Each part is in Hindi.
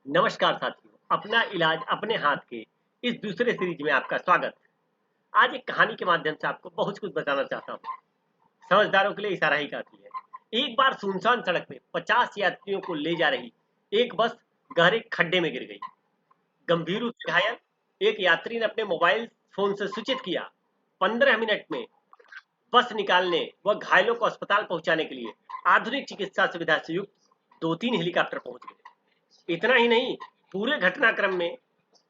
नमस्कार साथियों, अपना इलाज अपने हाथ के इस दूसरे सीरीज में आपका स्वागत है। आज एक कहानी के माध्यम से आपको बहुत कुछ बताना चाहता हूँ। समझदारों के लिए इशारा ही काफी है। एक बार सुनसान सड़क पे 50 यात्रियों को ले जा रही एक बस गहरे खड्डे में गिर गई। गंभीर रूप से घायल एक यात्री ने अपने मोबाइल फोन से सूचित किया। 15 मिनट में बस निकालने व घायलों को अस्पताल पहुंचाने के लिए आधुनिक चिकित्सा सुविधा से युक्त 2-3 हेलीकॉप्टर पहुंच गए। इतना ही नहीं, पूरे घटनाक्रम में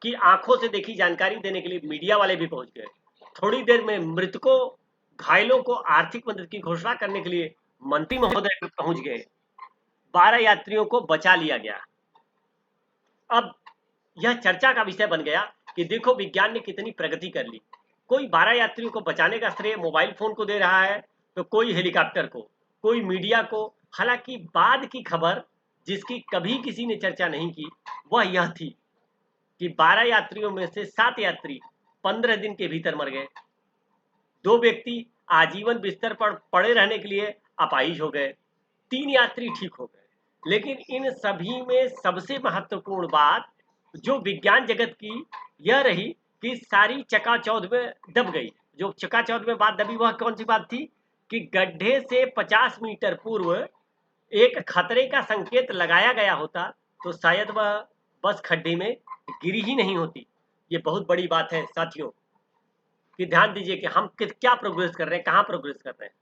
की आंखों से देखी जानकारी देने के लिए मीडिया वाले भी पहुंच गए। थोड़ी देर में मृतकों घायलों को आर्थिक मदद की घोषणा करने के लिए मंत्री महोदय भी पहुंच गए। 12 यात्रियों को बचा लिया गया। अब यह चर्चा का विषय बन गया कि देखो विज्ञान ने कितनी प्रगति कर ली। कोई 12 यात्रियों को बचाने का श्रेय मोबाइल फोन को दे रहा है, तो कोई हेलीकॉप्टर को, कोई मीडिया को। हालांकि बाद की खबर जिसकी कभी किसी ने चर्चा नहीं की वह यह थी कि 12 यात्रियों में से 7 यात्री 15 दिन के भीतर मर गए। 2 व्यक्ति आजीवन बिस्तर पर पड़े रहने के लिए अपाहिज हो गए। 3 यात्री ठीक हो गए। लेकिन इन सभी में सबसे महत्वपूर्ण बात जो विज्ञान जगत की यह रही कि सारी चकाचौंध में दब गई। जो चकाचौंध में बात दबी वह कौन सी बात थी कि गड्ढे से 50 मीटर पूर्व एक खतरे का संकेत लगाया गया होता तो शायद वह बस खड्डे में गिरी ही नहीं होती। ये बहुत बड़ी बात है साथियों कि ध्यान दीजिए कि हम क्या प्रोग्रेस कर रहे हैं, कहाँ प्रोग्रेस कर रहे हैं।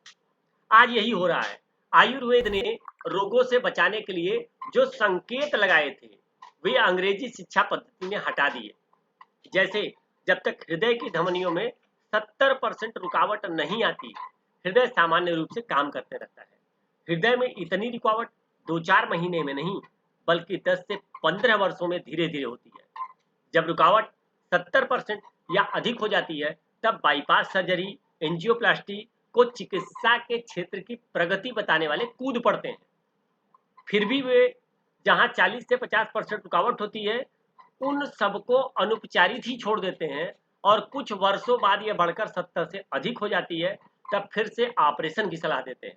आज यही हो रहा है। आयुर्वेद ने रोगों से बचाने के लिए जो संकेत लगाए थे वे अंग्रेजी शिक्षा पद्धति ने हटा दिए। जैसे जब तक हृदय की धमनियों में 70% रुकावट नहीं आती, हृदय सामान्य रूप से काम करते रहता है। हृदय में इतनी रुकावट 2-4 महीने में नहीं बल्कि 10 से 15 वर्षों में धीरे धीरे होती है। जब रुकावट 70% या अधिक हो जाती है तब बाईपास सर्जरी, एंजियोप्लास्टी को चिकित्सा के क्षेत्र की प्रगति बताने वाले कूद पड़ते हैं। फिर भी वे जहां 40 से 50% रुकावट होती है उन सबको अनुपचारित ही छोड़ देते हैं और कुछ वर्षों बाद यह बढ़कर 70 से अधिक हो जाती है तब फिर से ऑपरेशन की सलाह देते हैं।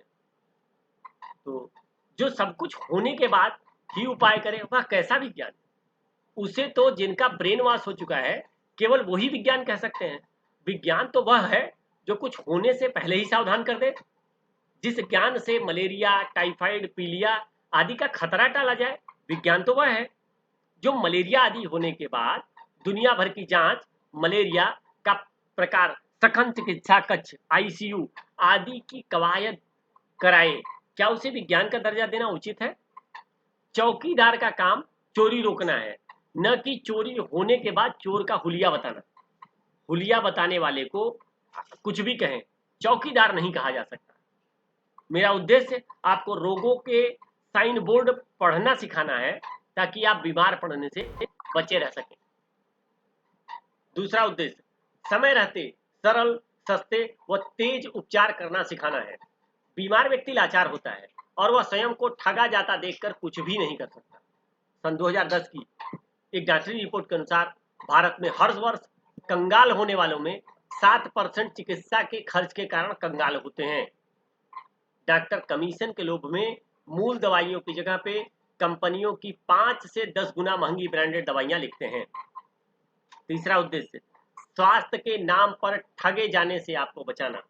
तो जो सब कुछ होने के बाद ही उपाय करें वह कैसा विज्ञान? उसे तो जिनका ब्रेन वॉश हो चुका है केवल वही विज्ञान कह सकते हैं। विज्ञान तो वह है जो कुछ होने से पहले ही सावधान कर दे। जिस ज्ञान से मलेरिया, टाइफाइड, पीलिया आदि का खतरा टाला जाए, विज्ञान तो वह है जो मलेरिया आदि होने के बाद दुनिया भर की जांच, मलेरिया का प्रकार, सघन चिकित्सा कक्ष, आईसीयू आदि की कवायद कराए। क्या उसे विज्ञान का दर्जा देना उचित है? चौकीदार का काम चोरी रोकना है, न कि चोरी होने के बाद चोर का हुलिया बताना। हुलिया बताने वाले को कुछ भी कहें, चौकीदार नहीं कहा जा सकता। मेरा उद्देश्य आपको रोगों के साइन बोर्ड पढ़ना सिखाना है ताकि आप बीमार पड़ने से बचे रह सकें। दूसरा उद्देश्य समय रहते सरल, सस्ते व तेज उपचार करना सिखाना है। बीमार व्यक्ति लाचार होता है और वह स्वयं को ठगा जाता देखकर कुछ भी नहीं कर सकता। सन 2010 की एक डॉक्टरी रिपोर्ट के अनुसार भारत में हर वर्ष कंगाल होने वालों में 7% चिकित्सा के खर्च के कारण कंगाल होते हैं। डॉक्टर कमीशन के लोभ में मूल दवाइयों की जगह पे कंपनियों की 5 से 10 गुना महंगी ब्रांडेड दवाइयां लिखते हैं। तीसरा उद्देश्य स्वास्थ्य के नाम पर ठगे जाने से आपको बचाना।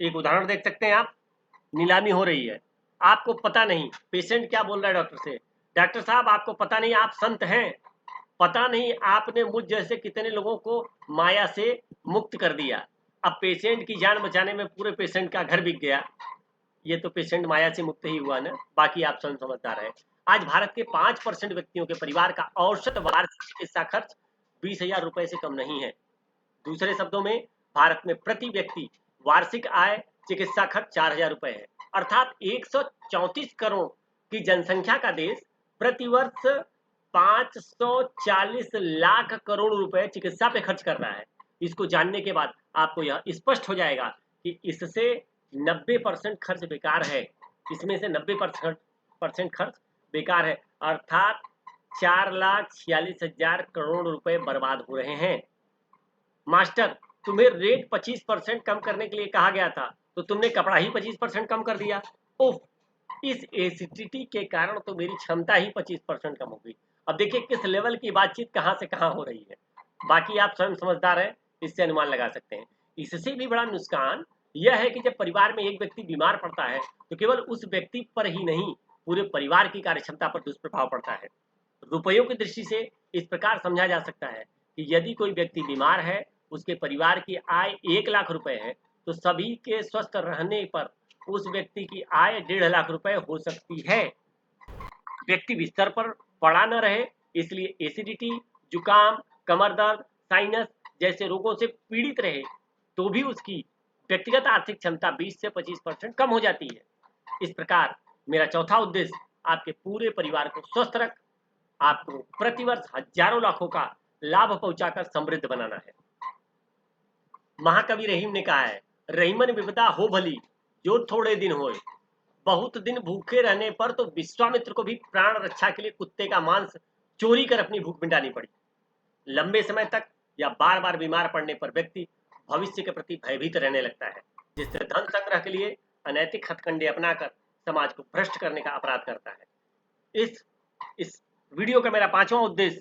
एक उदाहरण देख सकते हैं आप। नीलामी हो रही है, आपको पता नहीं पेशेंट क्या बोल रहा है डॉक्टर से, डॉक्टर साहब आपको पता नहीं आप संत हैं, पता नहीं आपने मुझ जैसे कितने लोगों को माया से मुक्त कर दिया। अब पेशेंट की जान बचाने में पूरे पेशेंट का घर बिक गया। ये तो पेशेंट माया से मुक्त ही हुआ ना, बाकी आप स्वयं समझदार है। आज भारत के 5% व्यक्तियों के परिवार का औसत वार्षिक चिकित्सा खर्च 20,000 रुपए से कम नहीं है। दूसरे शब्दों में भारत में प्रति व्यक्ति वार्षिक आय चिकित्सा खर्च 4,000 रुपए है। अर्थात 134 करोड़ की जनसंख्या का देश प्रतिवर्ष 540 लाख करोड़ रुपए चिकित्सा पे खर्च कर रहा है। इसको जानने के बाद आपको यह स्पष्ट हो जाएगा कि इससे 90% खर्च बेकार है। इसमें से 90% खर्च बेकार है, अर्थात 4,46,000 करोड़ रुपए बर्बाद हो रहे हैं। मास्टर, तुम्हें रेट 25% कम करने के लिए कहा गया था तो तुमने कपड़ा ही 25% कम कर दिया। उफ, इस एसिडिटी के कारण तो मेरी क्षमता ही 25% कम हो गई। अब देखिए किस लेवल की बातचीत कहाँ से कहाँ हो रही है। बाकी आप स्वयं समझदार हैं, इससे अनुमान लगा सकते हैं। इससे भी बड़ा नुकसान यह है कि जब परिवार में एक व्यक्ति बीमार पड़ता है तो केवल उस व्यक्ति पर ही नहीं, पूरे परिवार की कार्यक्षमता पर दुष्प्रभाव पड़ता है। रुपयों की दृष्टि से इस प्रकार समझा जा सकता है कि यदि कोई व्यक्ति बीमार है, उसके परिवार की आय 1 लाख रुपए है, तो सभी के स्वस्थ रहने पर उस व्यक्ति की आय 1.5 लाख रुपए हो सकती है। व्यक्ति बिस्तर पर पड़ा न रहे, इसलिए एसिडिटी, जुकाम, कमर दर्द, साइनस जैसे रोगों से पीड़ित रहे, तो भी उसकी व्यक्तिगत आर्थिक क्षमता 20 से 25% कम हो जाती है। इस प्रकार मेरा चौथा उद्देश्य आपके पूरे परिवार को स्वस्थ रख आपको प्रतिवर्ष हजारों लाखों का लाभ पहुंचाकर समृद्ध बनाना है। महाकवि रहीम ने कहा है, रहीमन विपदा हो भली जो थोड़े दिन होए। बहुत दिन भूखे रहने पर तो विश्वामित्र को भी प्राण रक्षा के लिए कुत्ते का मांस चोरी कर अपनी भूख मिटानी पड़ी। लंबे समय तक या बार बार बीमार पड़ने पर व्यक्ति भविष्य के प्रति भयभीत रहने लगता है, जिससे धन संग्रह के लिए अनैतिक हथकंडे अपनाकर समाज को भ्रष्ट करने का अपराध करता है। इस वीडियो का मेरा पांचवा उद्देश्य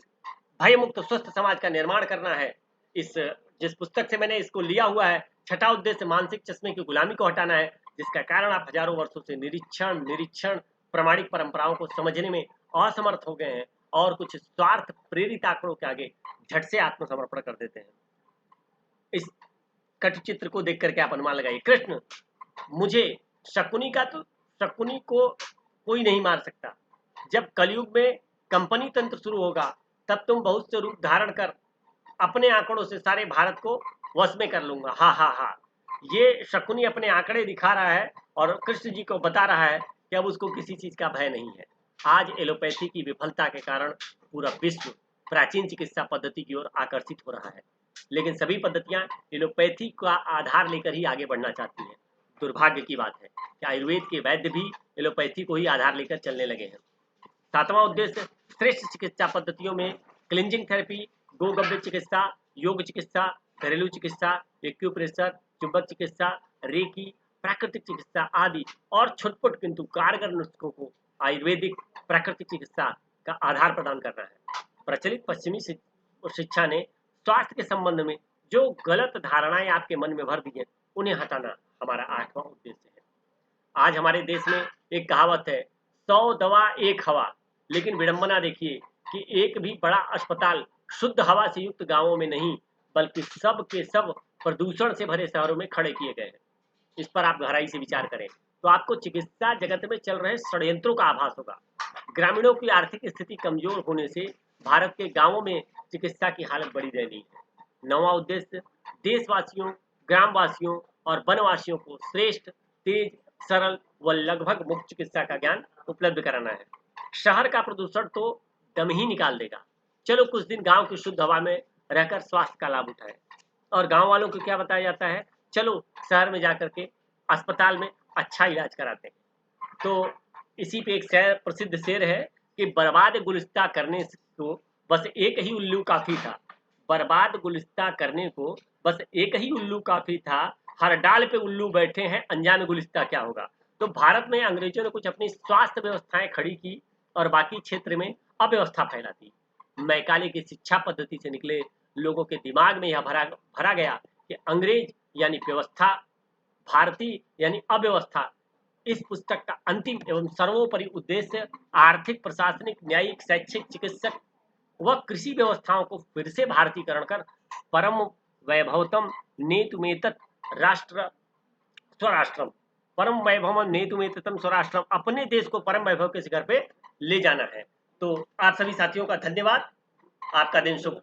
भय मुक्त स्वस्थ समाज का निर्माण करना है। इस जिस पुस्तक से मैंने इसको लिया हुआ है, छठा उद्देश्य मानसिक चश्मे की गुलामी को हटाना है, जिसका कारण आप हजारों वर्षों से निरीक्षण प्रमाणिक परंपराओं को समझने में असमर्थ हो गए हैं और कुछ स्वार्थ प्रेरित आंकड़ों के आगे झट से आत्मसमर्पण कर देते हैं। इस कटचित्र को देख करके आप अनुमान लगाइए, कृष्ण मुझे शकुनी को कोई नहीं मार सकता। जब कलयुग में कंपनी तंत्र शुरू होगा तब तुम बहुत से रूप धारण कर अपने आंकड़ों से सारे भारत को वश में कर लूंगा। हा हा हा। ये शकुनी अपने आंकड़े दिखा रहा है और कृष्ण जी को बता रहा है कि अब उसको किसी चीज का भय नहीं है। आज एलोपैथी की विफलता के कारण पूरा विश्व प्राचीन चिकित्सा पद्धति की ओर आकर्षित हो रहा है, लेकिन सभी पद्धतियां एलोपैथी का आधार लेकर ही आगे बढ़ना चाहती हैं। दुर्भाग्य की बात है कि आयुर्वेद के वैद्य भी एलोपैथी को ही आधार लेकर चलने लगे हैं। सातवां उद्देश्य श्रेष्ठ चिकित्सा पद्धतियों में क्लिंजिंग थेरेपी, गोगव्य चिकित्सा, योग चिकित्सा, घरेलू चिकित्सा, एक्यूप्रेशर, चुंबक चिकित्सा, रेकी, प्राकृतिक चिकित्सा आदि और छुटपुट किंतु कारगर नुस्खों को आयुर्वेदिक प्राकृतिक चिकित्सा का आधार प्रदान करना है। प्रचलित पश्चिमी शिक्षा ने स्वास्थ्य के संबंध में जो गलत धारणाएं आपके मन में भर दी हैं, उन्हें हटाना हमारा आठवां उद्देश्य है। आज हमारे देश में एक कहावत है, 100 दवा 1 हवा, लेकिन विडंबना देखिए कि एक भी बड़ा अस्पताल शुद्ध हवा से युक्त गांवों में नहीं, बल्कि सब के सब प्रदूषण से भरे शहरों में खड़े किए गए हैं। इस पर आप गहराई से विचार करें तो आपको चिकित्सा जगत में चल रहे षड्यंत्रों का आभास होगा। ग्रामीणों की आर्थिक स्थिति कमजोर होने से भारत के गांवों में चिकित्सा की हालत बड़ी दयनीय है। नौवां उद्देश्य देशवासियों, ग्रामवासियों और वनवासियों को श्रेष्ठ, तेज, सरल व लगभग मुफ्त चिकित्सा का ज्ञान उपलब्ध कराना है। शहर का प्रदूषण तो दम ही निकाल देगा। चलो कुछ दिन गांव की शुद्ध हवा में रहकर स्वास्थ्य का लाभ उठाएं। और गांव वालों को क्या बताया जाता है, चलो शहर में जाकर के अस्पताल में अच्छा इलाज कराते हैं। तो इसी पे एक प्रसिद्ध शेर है कि बर्बाद गुलिस्ता करने को बस एक ही उल्लू काफी था। बर्बाद गुलिस्ता करने को बस एक ही उल्लू काफी था, हर डाल पे उल्लू बैठे हैं, अनजान गुलिस्ता क्या होगा। तो भारत में अंग्रेजों ने कुछ अपनी स्वास्थ्य व्यवस्थाएं खड़ी की और बाकी क्षेत्र में अव्यवस्था फैला दी। मैकाले की शिक्षा पद्धति से निकले लोगों के दिमाग में यह भरा गया कि अंग्रेज यानी व्यवस्था, भारतीय यानी अव्यवस्था। इस पुस्तक का अंतिम एवं सर्वोपरि उद्देश्य आर्थिक, प्रशासनिक, न्यायिक, शैक्षिक, चिकित्सक व कृषि व्यवस्थाओं को फिर से भारतीयकरण कर परम वैभवतम नेतुमेतत राष्ट्र स्वराष्ट्रम, परम वैभव नेतुमेततम स्वराष्ट्रम, अपने देश को परम वैभव के शिखर पे ले जाना है। तो आप सभी साथियों का धन्यवाद। आपका दिन शुभ।